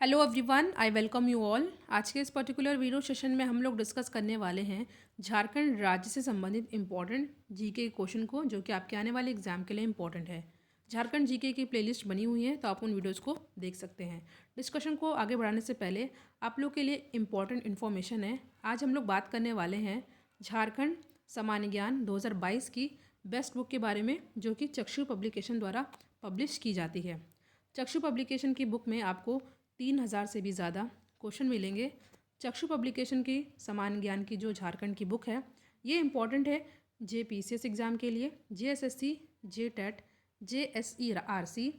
Hello everyone, I welcome you all. आज के इस पर्टिकुलर वीडियो सेशन में हम लोग डिस्कस करने वाले हैं झारखंड राज्य से संबंधित इम्पॉर्टेंट जीके के क्वेश्चन को, जो कि आपके आने वाले एग्जाम के लिए इम्पॉर्टेंट है। झारखंड जीके की प्लेलिस्ट बनी हुई है, तो आप उन वीडियोज़ को देख सकते हैं। डिस्कशन को आगे बढ़ाने से पहले आप लोग के लिए इम्पॉर्टेंट इन्फॉर्मेशन है। आज हम लोग बात करने वाले हैं झारखंड सामान्य ज्ञान 2022 की बेस्ट बुक के बारे में, जो कि चक्षु पब्लिकेशन द्वारा पब्लिश की जाती है। चक्षु पब्लिकेशन की बुक में आपको 3000 से भी ज़्यादा क्वेश्चन मिलेंगे। चक्षु पब्लिकेशन की सामान्य ज्ञान की जो झारखंड की बुक है, ये इम्पॉर्टेंट है JPCS एग्ज़ाम के लिए, JSSC, JTET, JSERC,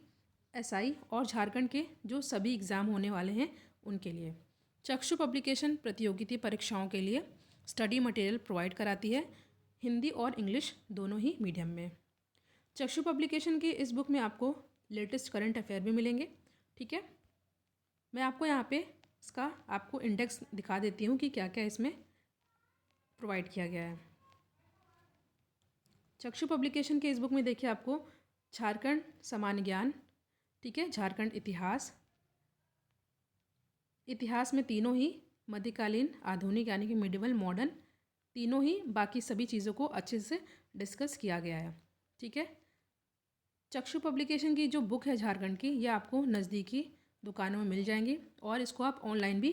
SI और झारखंड के जो सभी एग्ज़ाम होने वाले हैं उनके लिए। चक्षु पब्लिकेशन प्रतियोगिता परीक्षाओं के लिए स्टडी मटेरियल प्रोवाइड कराती है, हिंदी और इंग्लिश दोनों ही मीडियम में। चक्षु पब्लिकेशन की इस बुक में आपको लेटेस्ट करंट अफेयर भी मिलेंगे। ठीक है, मैं आपको यहाँ पे इसका आपको इंडेक्स दिखा देती हूँ कि क्या क्या इसमें प्रोवाइड किया गया है। चक्षु पब्लिकेशन के इस बुक में देखिए आपको झारखंड सामान्य ज्ञान, ठीक है, झारखंड इतिहास, इतिहास में तीनों ही मध्यकालीन, आधुनिक यानी कि मिडिवल, मॉडर्न, तीनों ही बाकी सभी चीज़ों को अच्छे से डिस्कस किया गया है। ठीक है, चक्षु पब्लिकेशन की जो बुक है झारखंड की, ये आपको नज़दीकी दुकानों में मिल जाएंगी और इसको आप ऑनलाइन भी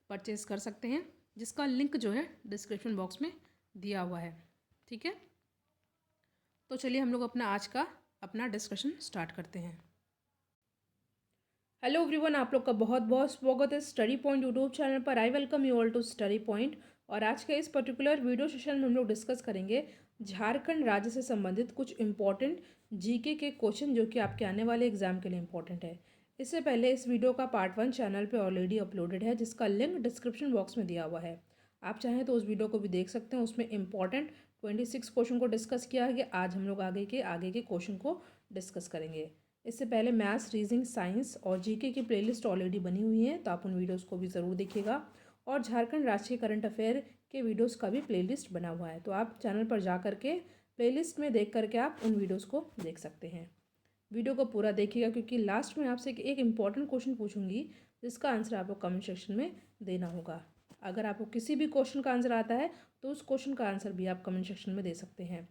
परचेज़ कर सकते हैं, जिसका लिंक जो है डिस्क्रिप्शन बॉक्स में दिया हुआ है। ठीक है, तो चलिए हम लोग अपना डिस्कशन स्टार्ट करते हैं। हेलो एवरीवन, आप लोग का बहुत बहुत स्वागत है स्टडी पॉइंट यूट्यूब चैनल पर। I welcome you all to study point. और आज के इस पर्टिकुलर वीडियो सेशन में हम लोग डिस्कस करेंगे झारखंड राज्य से संबंधित कुछ इंपॉर्टेंट जीके के क्वेश्चन, जो कि आपके आने वाले एग्जाम के लिए इंपॉर्टेंट है। इससे पहले इस वीडियो का पार्ट 1 चैनल पर ऑलरेडी अपलोडेड है, जिसका लिंक डिस्क्रिप्शन बॉक्स में दिया हुआ है। आप चाहें तो उस वीडियो को भी देख सकते हैं। उसमें इंपॉर्टेंट 26 क्वेश्चन को डिस्कस किया है। आज हम लोग आगे के क्वेश्चन को डिस्कस करेंगे। इससे पहले मैथ्स, रीजनिंग, साइंस और जीके की प्लेलिस्ट ऑलरेडी बनी हुई है, तो आप उन वीडियोस को भी ज़रूर देखिएगा। और झारखंड राष्ट्रीय करंट अफेयर के वीडियोस का भी प्लेलिस्ट बना हुआ है, तो आप चैनल पर जा करके प्लेलिस्ट में देख करके आप उन वीडियोस को देख सकते हैं। वीडियो को पूरा देखिएगा, क्योंकि लास्ट में आपसे एक इम्पॉर्टेंट क्वेश्चन पूछूंगी, जिसका आंसर आपको कमेंट सेक्शन में देना होगा। अगर आपको किसी भी क्वेश्चन का आंसर आता है, तो उस क्वेश्चन का आंसर भी आप कमेंट सेक्शन में दे सकते हैं।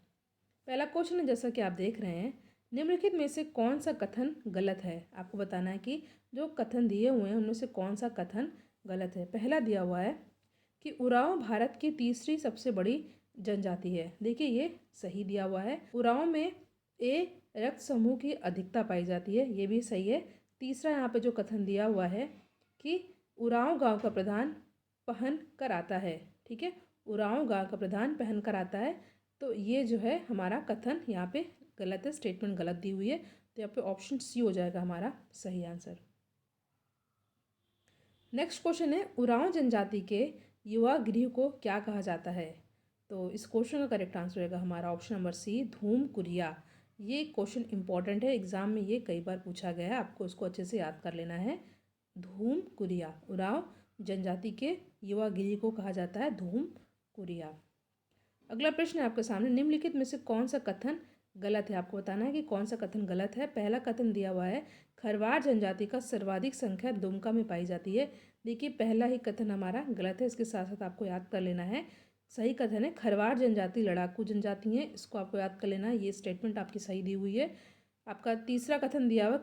पहला क्वेश्चन है, जैसा कि आप देख रहे हैं, निम्नलिखित में से कौन सा कथन गलत है। आपको बताना है कि जो कथन दिए हुए हैं उनमें से कौन सा कथन गलत है। पहला दिया हुआ है कि उरांव भारत की तीसरी सबसे बड़ी जनजाति है। देखिए, ये सही दिया हुआ है। उरांव में ए रक्त समूह की अधिकता पाई जाती है, ये भी सही है। तीसरा यहाँ पे जो कथन दिया हुआ है कि उरांव गांव का प्रधान पहन कर आता है। ठीक है, उरांव गांव का प्रधान पहन कर आता है, तो ये जो है हमारा कथन यहाँ पे गलत है, स्टेटमेंट गलत दी हुई है। तो यहाँ पे ऑप्शन सी हो जाएगा हमारा सही आंसर। नेक्स्ट क्वेश्चन है, उरांव जनजाति के युवा गृह को क्या कहा जाता है। तो इस क्वेश्चन का करेक्ट आंसर रहेगा हमारा ऑप्शन नंबर सी, धूम कुरिया। ये क्वेश्चन इंपॉर्टेंट है, एग्जाम में ये कई बार पूछा गया है, आपको इसको अच्छे से याद कर लेना है। धूम कुरिया, उरांव जनजाति के युवा गृह को कहा जाता है धूम कुरिया। अगला प्रश्न है आपके सामने, निम्नलिखित में से कौन सा कथन गलत है। आपको बताना है कि कौन सा कथन गलत है। पहला कथन दिया हुआ है, खरवार जनजाति का सर्वाधिक संख्या दुमका में पाई जाती है। देखिए, पहला ही कथन हमारा गलत है, इसके साथ साथ आपको याद कर लेना है। सही कथन है, खरवार जनजाति लड़ाकू जनजाति है, इसको आपको याद कर लेना है। ये स्टेटमेंट आपकी सही दी हुई है। आपका तीसरा कथन दिया हुआ,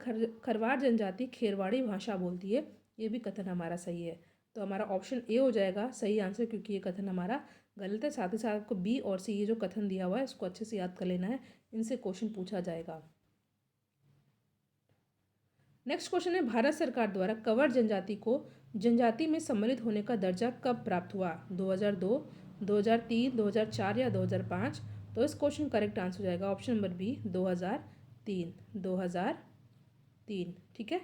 खरवार जनजाति खेरवाड़ी भाषा बोलती है, ये भी कथन हमारा सही है। तो हमारा ऑप्शन ए हो जाएगा सही आंसर, क्योंकि ये कथन हमारा गलत है। साथ ही साथ आपको बी और सी, ये जो कथन दिया हुआ है, इसको अच्छे से याद कर लेना है, इनसे क्वेश्चन पूछा जाएगा। नेक्स्ट क्वेश्चन है, भारत सरकार द्वारा कंवर जनजाति को जनजाति में सम्मिलित होने का दर्जा कब प्राप्त हुआ। 2002, 2003, 2004 या 2005। तो इस क्वेश्चन करेक्ट आंसर हो जाएगा ऑप्शन नंबर बी, 2003। 2003, ठीक है।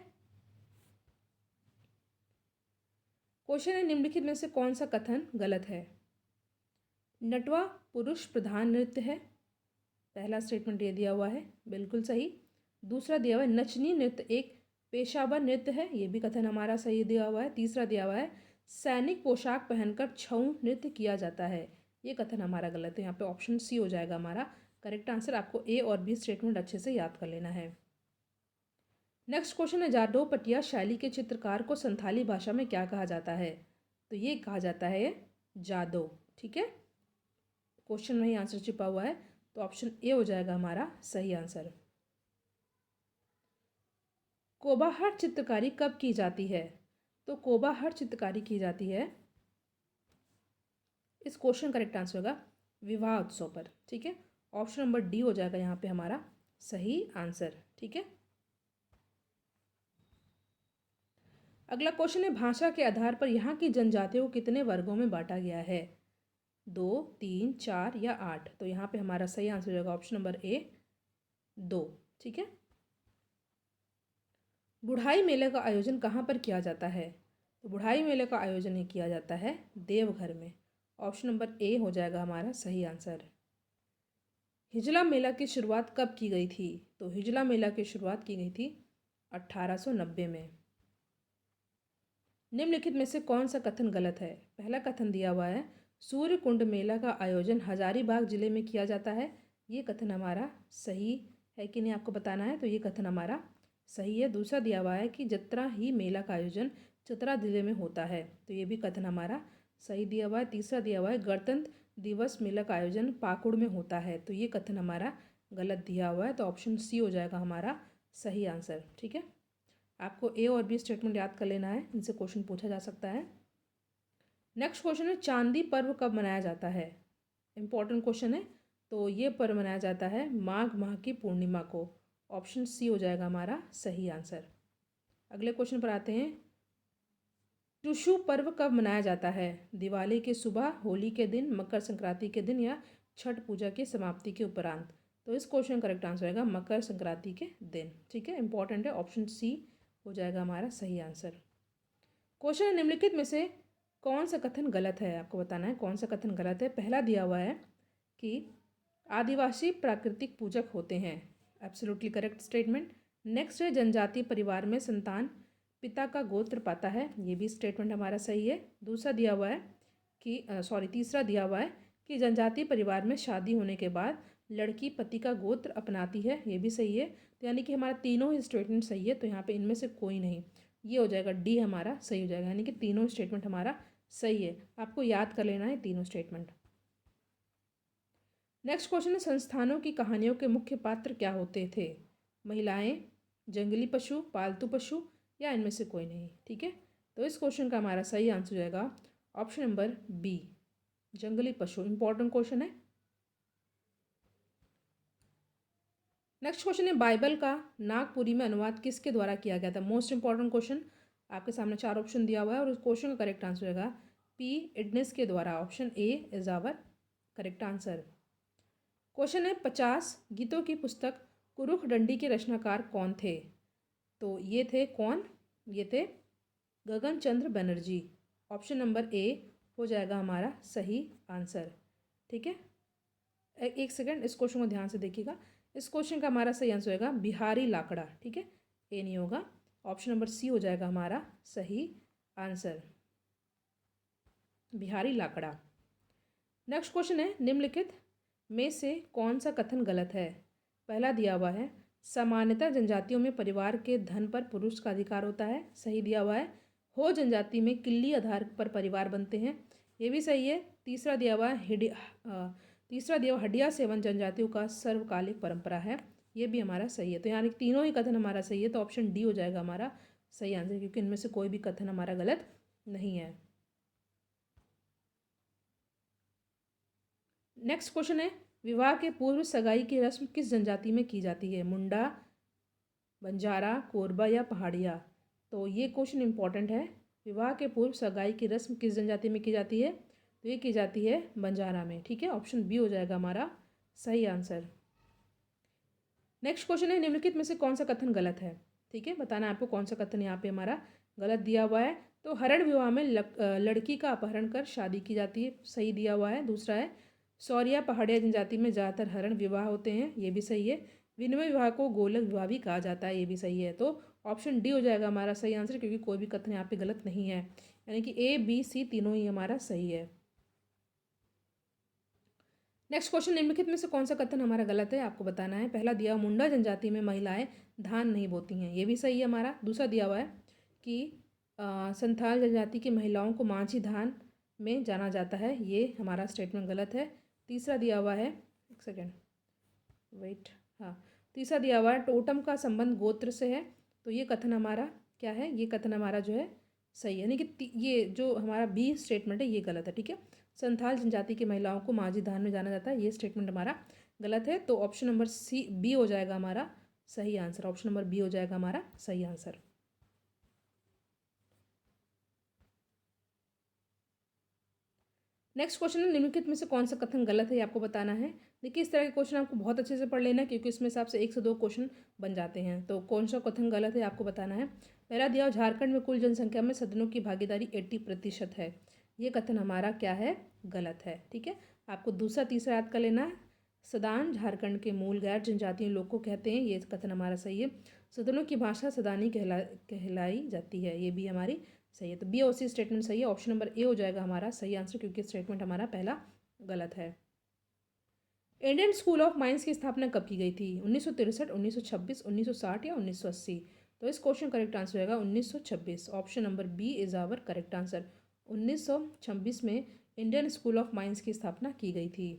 क्वेश्चन है, निम्नलिखित में से कौन सा कथन गलत है। नटवा पुरुष प्रधान नृत्य है, पहला स्टेटमेंट ये दिया हुआ है, बिल्कुल सही। दूसरा दिया हुआ है, नचनी नृत्य एक पेशावर नृत्य है, ये भी कथन हमारा सही दिया हुआ है। तीसरा दिया हुआ है, सैनिक पोशाक पहनकर छऊ नृत्य किया जाता है, ये कथन हमारा गलत है। यहाँ पे ऑप्शन सी हो जाएगा हमारा करेक्ट आंसर। आपको ए और बी स्टेटमेंट अच्छे से याद कर लेना है। नेक्स्ट क्वेश्चन है, जाडो पटिया शैली के चित्रकार को संथाली भाषा में क्या कहा जाता है? तो ये कहा जाता है जादो। ठीक है, क्वेश्चन में ही आंसर छिपा हुआ है, तो ऑप्शन ए हो जाएगा हमारा सही आंसर। कोबाहट चित्रकारी कब की जाती है? तो कोबाहट चित्रकारी की जाती है, इस क्वेश्चन करेक्ट आंसर होगा विवाह उत्सव पर। ठीक है, ऑप्शन नंबर डी हो जाएगा यहाँ पे हमारा सही आंसर। ठीक है, अगला क्वेश्चन है, भाषा के आधार पर यहाँ की जनजातियों को कितने वर्गों में बांटा गया है? 2, 3, 4 या 8? तो यहाँ पे हमारा सही आंसर हो जाएगा ऑप्शन नंबर ए 2। ठीक है, बुढ़ाई मेले का आयोजन कहाँ पर किया जाता है? तो बुढ़ाई मेले का आयोजन ही किया जाता है देवघर में। ऑप्शन नंबर ए हो जाएगा हमारा सही आंसर। हिजला मेला की शुरुआत कब की गई थी? तो हिजला मेला की शुरुआत की गई थी 1890 में। निम्नलिखित में से कौन सा कथन गलत है? पहला कथन दिया हुआ है, सूर्य कुंड मेला का आयोजन हजारीबाग जिले में किया जाता है। ये कथन हमारा सही है कि नहीं आपको बताना है, तो ये कथन हमारा सही है। दूसरा दिया हुआ है कि जत्रा ही मेला का आयोजन चतरा जिले में होता है, तो ये भी कथन हमारा सही दिया हुआ है। तीसरा दिया हुआ है, गणतंत्र दिवस मेला का आयोजन पाकुड़ में होता है, तो ये कथन हमारा गलत दिया हुआ है, तो ऑप्शन सी हो जाएगा हमारा सही आंसर। ठीक है, आपको ए और बी स्टेटमेंट याद कर लेना है, इनसे क्वेश्चन पूछा जा सकता है। नेक्स्ट क्वेश्चन है, चांदी पर्व कब मनाया जाता है? इंपॉर्टेंट क्वेश्चन है, तो ये पर्व मनाया जाता है माघ माह की पूर्णिमा को। ऑप्शन सी हो जाएगा हमारा सही आंसर। अगले क्वेश्चन पर आते हैं, टुसु पर्व कब मनाया जाता है? दिवाली के सुबह, होली के दिन, मकर संक्रांति के दिन या छठ पूजा की समाप्ति के उपरांत? तो इस क्वेश्चन का करेक्ट आंसर होगा मकर संक्रांति के दिन। ठीक है, इंपॉर्टेंट है, ऑप्शन सी हो जाएगा हमारा सही आंसर। क्वेश्चन है, निम्नलिखित में से कौन सा कथन गलत है? आपको बताना है कौन सा कथन गलत है। पहला दिया हुआ है कि आदिवासी प्राकृतिक पूजक होते हैं, एब्सोल्युटली करेक्ट स्टेटमेंट। नेक्स्ट है, जनजातीय परिवार में संतान पिता का गोत्र पाता है, ये भी स्टेटमेंट हमारा सही है। दूसरा दिया हुआ है कि तीसरा दिया हुआ है कि जनजातीय परिवार में शादी होने के बाद लड़की पति का गोत्र अपनाती है, ये भी सही है। तो यानी कि हमारा तीनों ही स्टेटमेंट सही है, तो यहाँ पे इनमें से कोई नहीं, ये हो जाएगा डी हमारा सही हो जाएगा, यानी कि तीनों स्टेटमेंट हमारा सही है। आपको याद कर लेना है तीनों स्टेटमेंट। नेक्स्ट क्वेश्चन है, संस्थानों की कहानियों के मुख्य पात्र क्या होते थे? महिलाएं, जंगली पशु, पालतू पशु या इनमें से कोई नहीं? ठीक है, तो इस क्वेश्चन का हमारा सही आंसर हो जाएगा ऑप्शन नंबर बी, जंगली पशु। इंपॉर्टेंट क्वेश्चन है। नेक्स्ट क्वेश्चन है, बाइबल का नागपुरी में अनुवाद किसके द्वारा किया गया था? मोस्ट इंपॉर्टेंट क्वेश्चन, आपके सामने 4 ऑप्शन दिया हुआ है और उस क्वेश्चन का करेक्ट आंसर होगा पी इडनिस के द्वारा। Option A is our correct answer. Question है, 50 गीतों की पुस्तक कुरुख डंडी के रचनाकार कौन थे? तो ये थे कौन? ये थे गगन चंद्र बनर्जी। ऑप्शन नंबर ए हो जाएगा हमारा सही आंसर। ठीक है, एक सेकंड, इस क्वेश्चन को ध्यान से देखिएगा। इस क्वेश्चन का हमारा सही आंसर होगा बिहारी लाकड़ा। ठीक है, ए नहीं होगा, ऑप्शन नंबर सी हो जाएगा हमारा सही answer, Bihari Lakra. Next question है, निम्नलिखित में से कौन सा कथन गलत है? पहला दिया हुआ है, सामान्यतः जनजातियों में परिवार के धन पर पुरुष का अधिकार होता है, सही दिया हुआ है। हो जनजाति में किल्ली आधार पर परिवार बनते हैं, ये भी सही है। तीसरा दिया हुआ है हडिया सेवन जनजातियों का सर्वकालिक परंपरा है, ये भी हमारा सही है। तो यानी तीनों ही कथन हमारा सही है, तो ऑप्शन डी हो जाएगा हमारा सही आंसर, क्योंकि इनमें से कोई भी कथन हमारा गलत नहीं है। नेक्स्ट क्वेश्चन है, विवाह के पूर्व सगाई की रस्म किस जनजाति में की जाती है? मुंडा, बंजारा, कोरबा या पहाड़िया? तो ये क्वेश्चन इंपॉर्टेंट है। विवाह के पूर्व सगाई की रस्म किस जनजाति में की जाती है? तो ये की जाती है बंजारा में। ठीक है, ऑप्शन बी हो जाएगा हमारा सही आंसर। नेक्स्ट क्वेश्चन है, निम्नलिखित में से कौन सा कथन गलत है? ठीक है, बताना है आपको कौन सा कथन यहाँ पे हमारा गलत दिया हुआ है। तो हरण विवाह में लड़की का अपहरण कर शादी की जाती है, सही दिया हुआ है। दूसरा है, सौरिया पहाड़िया जनजाति में ज़्यादातर हरण विवाह होते हैं, ये भी सही है। विनिमय विवाह को गोलक विवाह भी कहा जाता है, ये भी सही है। तो ऑप्शन डी हो जाएगा हमारा सही आंसर, क्योंकि कोई भी कथन यहाँ पे गलत नहीं है, यानी कि ए बी सी तीनों ही हमारा सही है। नेक्स्ट क्वेश्चन, निम्नलिखित में से कौन सा कथन हमारा गलत है? आपको बताना है। पहला दिया, मुंडा जनजाति में महिलाएं धान नहीं बोती हैं, ये भी सही है हमारा। दूसरा दिया हुआ है कि संथाल जनजाति की महिलाओं को माझी धान में जाना जाता है, ये हमारा स्टेटमेंट गलत है। तीसरा दिया हुआ है, एक सेकेंड वेट, हाँ, तीसरा दिया हुआ है टोटम का संबंध गोत्र से है, तो ये कथन हमारा क्या है, ये कथन हमारा जो है सही है, यानी कि ये जो हमारा बी स्टेटमेंट है ये गलत है, ठीक है। संथाल जनजाति की महिलाओं को माझी धान में जाना जाता है, ये स्टेटमेंट हमारा गलत है। तो ऑप्शन नंबर सी बी हो जाएगा हमारा सही आंसर, ऑप्शन नंबर बी हो जाएगा हमारा सही आंसर। नेक्स्ट क्वेश्चन है, निम्नलिखित में से कौन सा कथन गलत है, ये आपको बताना है। देखिए इस तरह के क्वेश्चन आपको बहुत अच्छे से पढ़ लेना है, क्योंकि इसमें हिसाब से 1 से 2 क्वेश्चन बन जाते हैं। तो कौन सा कथन गलत है आपको बताना है। पहला दिया हुआ, झारखंड में कुल जनसंख्या में सदनों की भागीदारी 80% है, ये कथन हमारा क्या है, गलत है, ठीक है। आपको दूसरा तीसरा याद कर लेना है। सदान झारखंड के मूल गैर जनजातीय लोग को कहते हैं, ये कथन हमारा सही है। सदनों की भाषा सदानी कहलाई जाती है, ये भी हमारी सही है। तो बी और सी स्टेटमेंट सही है, ऑप्शन नंबर ए हो जाएगा हमारा सही आंसर, क्योंकि स्टेटमेंट हमारा पहला गलत है। इंडियन स्कूल ऑफ माइंस की स्थापना कब की गई थी, 1963, 1926, 1960 या 1980। तो इस क्वेश्चन करेक्ट आंसर होगा 1926, option number B is our correct answer. 1926 में इंडियन स्कूल ऑफ माइंस की स्थापना की गई थी।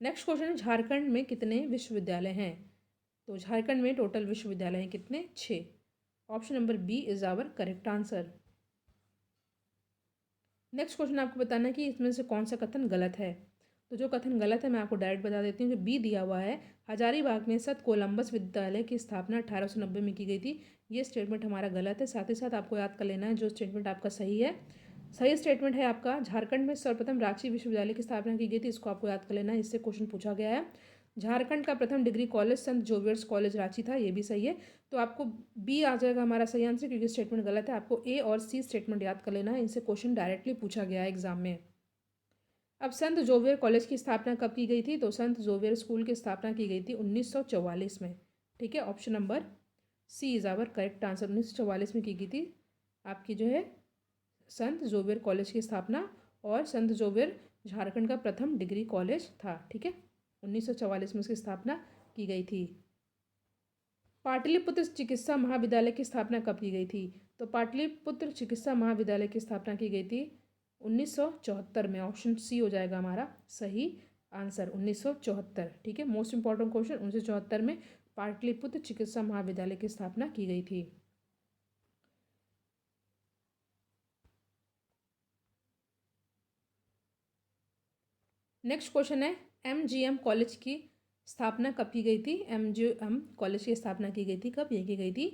नेक्स्ट क्वेश्चन है, झारखंड में कितने विश्वविद्यालय हैं। तो झारखंड में टोटल विश्वविद्यालय हैं कितने, 6, option number B is our correct answer. Next question आपको बताना है कि इसमें से कौन सा कथन गलत है। तो जो कथन गलत है मैं आपको डायरेक्ट बता देती हूँ। जो बी दिया हुआ है, हजारीबाग में सत कोलंबस विद्यालय की स्थापना 1890 में की गई थी, ये स्टेटमेंट हमारा गलत है। साथ ही साथ आपको याद कर लेना है जो स्टेटमेंट आपका सही है। सही स्टेटमेंट है आपका, झारखंड में सर्वप्रथम रांची विश्वविद्यालय की स्थापना की गई थी, इसको आपको याद कर लेना है, इससे क्वेश्चन पूछा गया है। झारखंड का प्रथम डिग्री कॉलेज संत जोवियर्स कॉलेज रांची था, ये भी सही है। तो आपको बी आ जाएगा हमारा सही आंसर, क्योंकि स्टेटमेंट गलत है। आपको ए और सी स्टेटमेंट याद कर लेना है, इनसे क्वेश्चन डायरेक्टली पूछा गया है एग्जाम में। अब संत जोवियर कॉलेज की स्थापना कब की गई थी। तो संत जोवियर स्कूल की स्थापना की गई थी 1944 में, ठीक है। Option number C is our correct answer, 1944 में की गई थी आपकी जो है संत जोवियर कॉलेज की स्थापना, और संत जोवियर झारखंड का प्रथम डिग्री कॉलेज था, ठीक है। 1944 में उसकी स्थापना की गई थी। पाटलिपुत्र चिकित्सा महाविद्यालय की स्थापना कब की गई थी। तो पाटलिपुत्र चिकित्सा महाविद्यालय की स्थापना की गई थी 1974 में, ऑप्शन सी हो जाएगा हमारा सही आंसर, 1974, ठीक है। मोस्ट इंपॉर्टेंट क्वेश्चन, 1974 में पाटलिपुत्र चिकित्सा महाविद्यालय की स्थापना की गई थी। नेक्स्ट क्वेश्चन है, MGM कॉलेज की स्थापना कब की गई थी। MGM कॉलेज की स्थापना की गई थी कब, ये की गई थी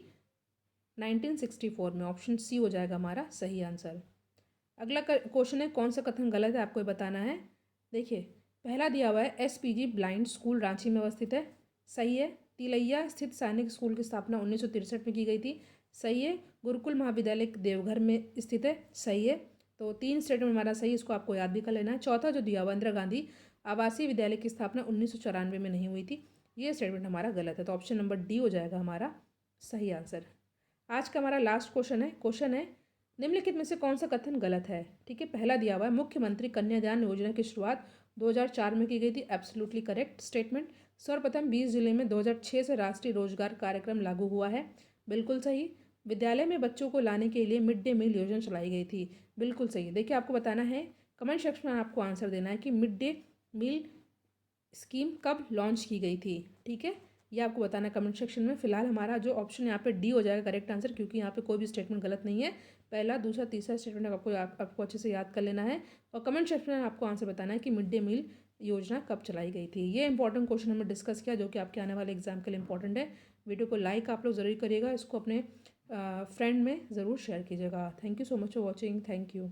1964 में, ऑप्शन सी हो जाएगा हमारा सही आंसर। अगला क्वेश्चन है, कौन सा कथन गलत है आपको ये बताना है। देखिए पहला दिया हुआ है, SPG ब्लाइंड स्कूल रांची में अवस्थित है, सही है। तिलैया स्थित सैनिक स्कूल की स्थापना 1963 में की गई थी, सही है। गुरुकुल महाविद्यालय देवघर में स्थित है, सही है। तो 3 स्टेटमेंट हमारा सही, इसको आपको याद भी कर लेना है। चौथा जो दिया हुआ, इंदिरा गांधी आवासीय विद्यालय की स्थापना 1994 में नहीं हुई थी, ये स्टेटमेंट हमारा गलत है। तो ऑप्शन नंबर डी हो जाएगा हमारा सही आंसर। आज का हमारा लास्ट क्वेश्चन है निम्नलिखित में से कौन सा कथन गलत है, ठीक है। पहला दिया हुआ है, मुख्यमंत्री कन्यादान योजना की शुरुआत 2004 में की गई थी, एब्सोल्युटली करेक्ट स्टेटमेंट। सर्वप्रथम 20 जिले में 2006 से राष्ट्रीय रोजगार कार्यक्रम लागू हुआ है, बिल्कुल सही। विद्यालय में बच्चों को लाने के लिए मिड डे मील योजना चलाई गई थी, बिल्कुल सही। देखिए आपको बताना है, कमेंट सेक्शन में आपको आंसर देना है कि मिड डे मील स्कीम कब लॉन्च की गई थी, ठीक है। ये आपको बताना है कमेंट सेक्शन में। फिलहाल हमारा जो ऑप्शन यहाँ पे डी हो जाएगा करेक्ट आंसर, क्योंकि यहाँ पे कोई भी स्टेटमेंट गलत नहीं है। पहला दूसरा तीसरा स्टेटमेंट आपको अच्छे से याद कर लेना है, और कमेंट सेक्शन में आपको आंसर बताना है कि मिड डे मील योजना कब चलाई गई थी। ये इंपॉर्टेंट क्वेश्चन हमने डिस्कस किया, जो कि आपके आने वाले एग्जाम के लिए इंपॉर्टेंट है। वीडियो को लाइक आप लोग ज़रूर करिएगा, इसको अपने फ्रेंड में ज़रूर शेयर कीजिएगा। Thank you so much for watching, thank you.